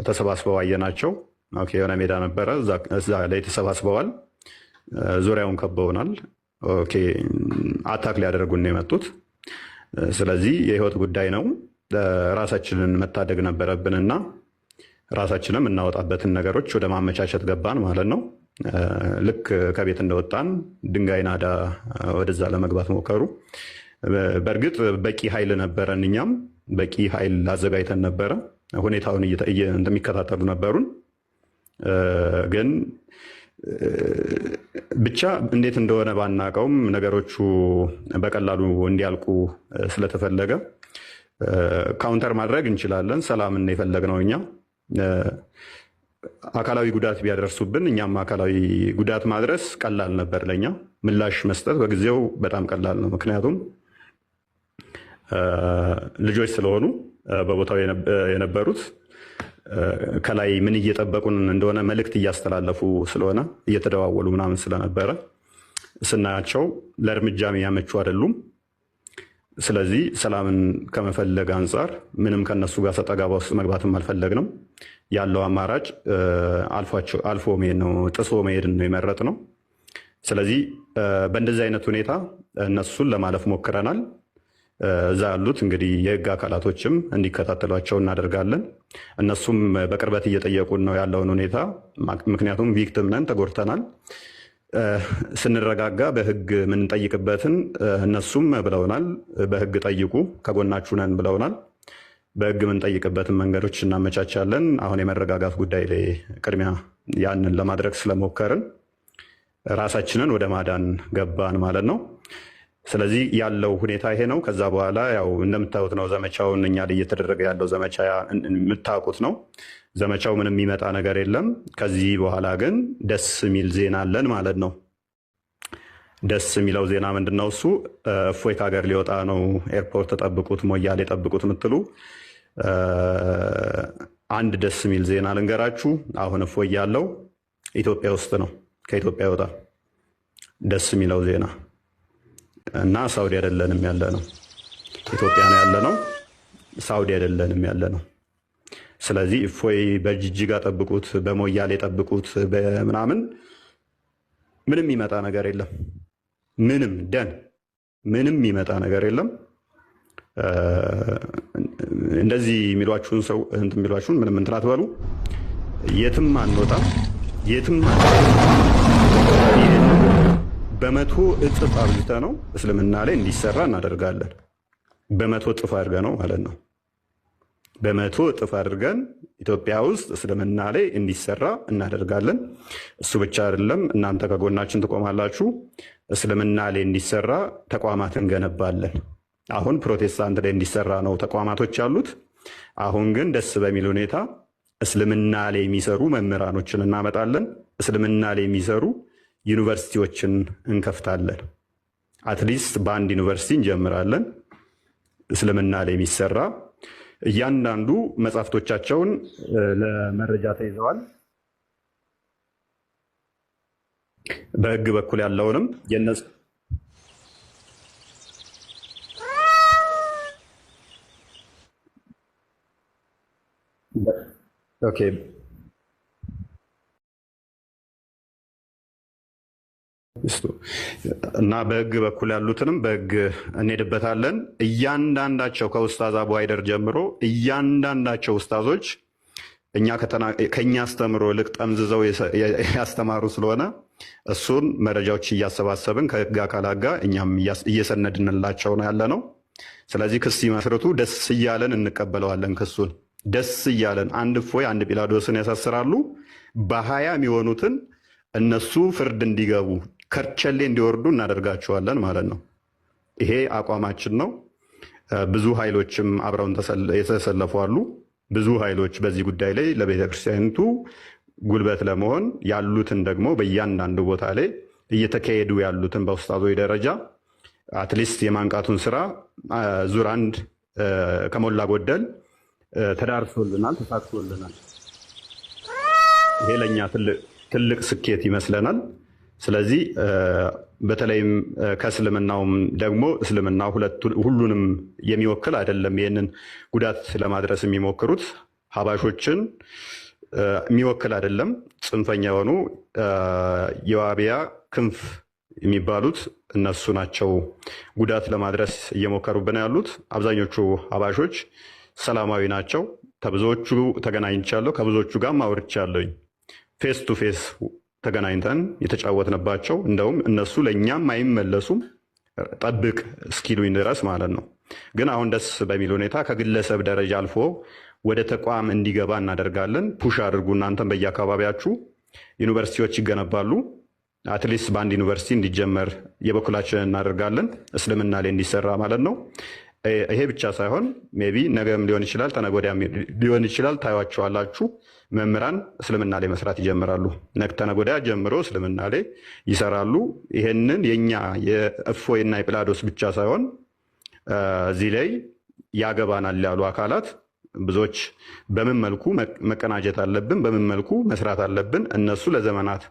ተሰባስበው አየናቸው። ኦኬ የሆነ ሜዳ ነበረ፣ እዛ ላይ ተሰባስበዋል። ዙሪያውን ከበውናል። ኦኬ አታክ ሊያደርጉን ነው የመጡት። ስለዚህ የህይወት ጉዳይ ነው። ራሳችንን መታደግ ነበረብንና ራሳችንም እናወጣበትን ነገሮች ወደ ማመቻቸት ገባን ማለት ነው። ልክ ከቤት እንደወጣን ድንጋይ ናዳ ወደዛ ለመግባት ሞከሩ። በእርግጥ በቂ ኃይል ነበረን፣ እኛም በቂ ኃይል አዘጋጅተን ነበረ። ሁኔታውን እንደሚከታተሉ ነበሩን። ግን ብቻ እንዴት እንደሆነ ባናቀውም ነገሮቹ በቀላሉ እንዲያልቁ ስለተፈለገ ካውንተር ማድረግ እንችላለን። ሰላምን የፈለግነው እኛ አካላዊ ጉዳት ቢያደርሱብን እኛም አካላዊ ጉዳት ማድረስ ቀላል ነበር ለኛ። ምላሽ መስጠት በጊዜው በጣም ቀላል ነው። ምክንያቱም ልጆች ስለሆኑ በቦታው የነበሩት ከላይ ምን እየጠበቁን እንደሆነ መልእክት እያስተላለፉ ስለሆነ እየተደዋወሉ ምናምን ስለነበረ ስናያቸው ለእርምጃ የሚያመቹ አይደሉም። ስለዚህ ሰላምን ከመፈለግ አንጻር ምንም ከነሱ ጋር ሰጣ ገባ ውስጥ መግባትም አልፈለግንም። ያለው አማራጭ አልፎ መሄድ ነው፣ ጥሶ መሄድን ነው የመረጥ ነው። ስለዚህ በእንደዚህ አይነት ሁኔታ እነሱን ለማለፍ ሞክረናል። እዛ ያሉት እንግዲህ የህግ አካላቶችም እንዲከታተሏቸው እናደርጋለን። እነሱም በቅርበት እየጠየቁን ነው ያለውን ሁኔታ። ምክንያቱም ቪክቲም ነን፣ ተጎድተናል። ስንረጋጋ በህግ የምንጠይቅበትን እነሱም ብለውናል። በህግ ጠይቁ፣ ከጎናችሁ ነን ብለውናል። በህግ የምንጠይቅበትን መንገዶች እናመቻቻለን። አሁን የመረጋጋት ጉዳይ ላይ ቅድሚያ ያንን ለማድረግ ስለሞከርን ራሳችንን ወደ ማዳን ገባን ማለት ነው። ስለዚህ ያለው ሁኔታ ይሄ ነው። ከዛ በኋላ ያው እንደምታዩት ነው ዘመቻውን እኛ ላይ እየተደረገ ያለው ዘመቻ የምታውቁት ነው። ዘመቻው ምንም የሚመጣ ነገር የለም። ከዚህ በኋላ ግን ደስ የሚል ዜና አለን ማለት ነው። ደስ የሚለው ዜና ምንድን ነው? እሱ እፎይ ከሀገር ሊወጣ ነው። ኤርፖርት ጠብቁት፣ ሞያሌ ጠብቁት የምትሉ አንድ ደስ የሚል ዜና ልንገራችሁ። አሁን እፎይ ያለው ኢትዮጵያ ውስጥ ነው። ከኢትዮጵያ ይወጣ። ደስ የሚለው ዜና እና ሳውዲ አይደለንም ያለ ነው፣ ኢትዮጵያ ነው ያለ ነው። ሳውዲ አይደለንም ያለ ነው። ስለዚህ እፎይ በጅጅጋ ጠብቁት፣ በሞያሌ ጠብቁት፣ በምናምን ምንም የሚመጣ ነገር የለም። ምንም የሚመጣ ነገር የለም። እንደዚህ የሚሏችሁን ሰው የሚሏችሁን ምንም እንትን አትበሉ። የትም አንወጣም፣ የትም በመቶ እጥፍ አብዝተ ነው እስልምና ላይ እንዲሰራ እናደርጋለን። በመቶ እጥፍ አድርገ ነው ማለት ነው። በመቶ እጥፍ አድርገን ኢትዮጵያ ውስጥ እስልምና ላይ እንዲሰራ እናደርጋለን። እሱ ብቻ አይደለም፣ እናንተ ከጎናችን ትቆማላችሁ። እስልምና ላይ እንዲሰራ ተቋማት እንገነባለን። አሁን ፕሮቴስታንት ላይ እንዲሰራ ነው ተቋማቶች ያሉት። አሁን ግን ደስ በሚል ሁኔታ እስልምና ላይ የሚሰሩ መምህራኖችን እናመጣለን። እስልምና ላይ የሚሰሩ ዩኒቨርሲቲዎችን እንከፍታለን። አትሊስት በአንድ ዩኒቨርሲቲ እንጀምራለን። እስልምና ላይ የሚሰራ እያንዳንዱ መጽሐፍቶቻቸውን ለመረጃ ተይዘዋል። በህግ በኩል ያለውንም የነሱ ኦኬ እና በህግ በኩል ያሉትንም በህግ እንሄድበታለን። እያንዳንዳቸው ከኡስታዝ አቡ ሀይደር ጀምሮ እያንዳንዳቸው ኡስታዞች ከኛ አስተምሮ ልቅ ጠምዝዘው ያስተማሩ ስለሆነ እሱን መረጃዎች እያሰባሰብን ከህግ አካላት ጋር እኛም እየሰነድንላቸው ነው ያለ ነው። ስለዚህ ክስ ሲመስርቱ ደስ እያለን እንቀበለዋለን። ክሱን ደስ እያለን አንድ እፎይ አንድ ጲላዶስን ያሳስራሉ። በ20 የሚሆኑትን እነሱ ፍርድ እንዲገቡ ከርቸሌ እንዲወርዱ እናደርጋቸዋለን ማለት ነው። ይሄ አቋማችን ነው። ብዙ ኃይሎችም አብረውን የተሰለፉ አሉ። ብዙ ኃይሎች በዚህ ጉዳይ ላይ ለቤተክርስቲያኒቱ ጉልበት ለመሆን ያሉትን ደግሞ በእያንዳንዱ ቦታ ላይ እየተካሄዱ ያሉትን በኡስታዞች ደረጃ አትሊስት የማንቃቱን ስራ ዙር አንድ ከሞላ ጎደል ተዳርሶልናል፣ ተሳክቶልናል። ይሄ ለእኛ ትልቅ ስኬት ይመስለናል። ስለዚህ በተለይም ከእስልምናውም ደግሞ እስልምና ሁሉንም የሚወክል አይደለም። ይህንን ጉዳት ለማድረስ የሚሞክሩት ሀባሾችን የሚወክል አይደለም። ጽንፈኛ የሆኑ የዋቢያ ክንፍ የሚባሉት እነሱ ናቸው ጉዳት ለማድረስ እየሞከሩብን ያሉት። አብዛኞቹ ሀባሾች ሰላማዊ ናቸው። ከብዙዎቹ ተገናኝቻለሁ፣ ከብዙዎቹ ጋር አውርቻለሁኝ። ፌስ ቱ ፌስ ተገናኝተን የተጫወትንባቸው፣ እንደውም እነሱ ለእኛም አይመለሱም ጠብቅ እስኪሉኝ ድረስ ማለት ነው። ግን አሁን ደስ በሚል ሁኔታ ከግለሰብ ደረጃ አልፎ ወደ ተቋም እንዲገባ እናደርጋለን። ፑሽ አድርጉ። እናንተም በየአካባቢያችሁ ዩኒቨርሲቲዎች ይገነባሉ። አትሊስት በአንድ ዩኒቨርሲቲ እንዲጀመር የበኩላችንን እናደርጋለን። እስልምና ላይ እንዲሰራ ማለት ነው። ይሄ ብቻ ሳይሆን ሜይ ቢ ነገም ሊሆን ይችላል፣ ተነገ ወዲያም ሊሆን ይችላል። ታዩዋቸዋላችሁ። መምህራን እስልምና ላይ መስራት ይጀምራሉ። ተነገ ወዲያ ጀምሮ እስልምና ላይ ይሰራሉ። ይሄንን የኛ የእፎይና የጵላዶስ ብቻ ሳይሆን እዚህ ላይ ያገባናል ያሉ አካላት ብዙዎች በምን መልኩ መቀናጀት አለብን፣ በምን መልኩ መስራት አለብን እነሱ ለዘመናት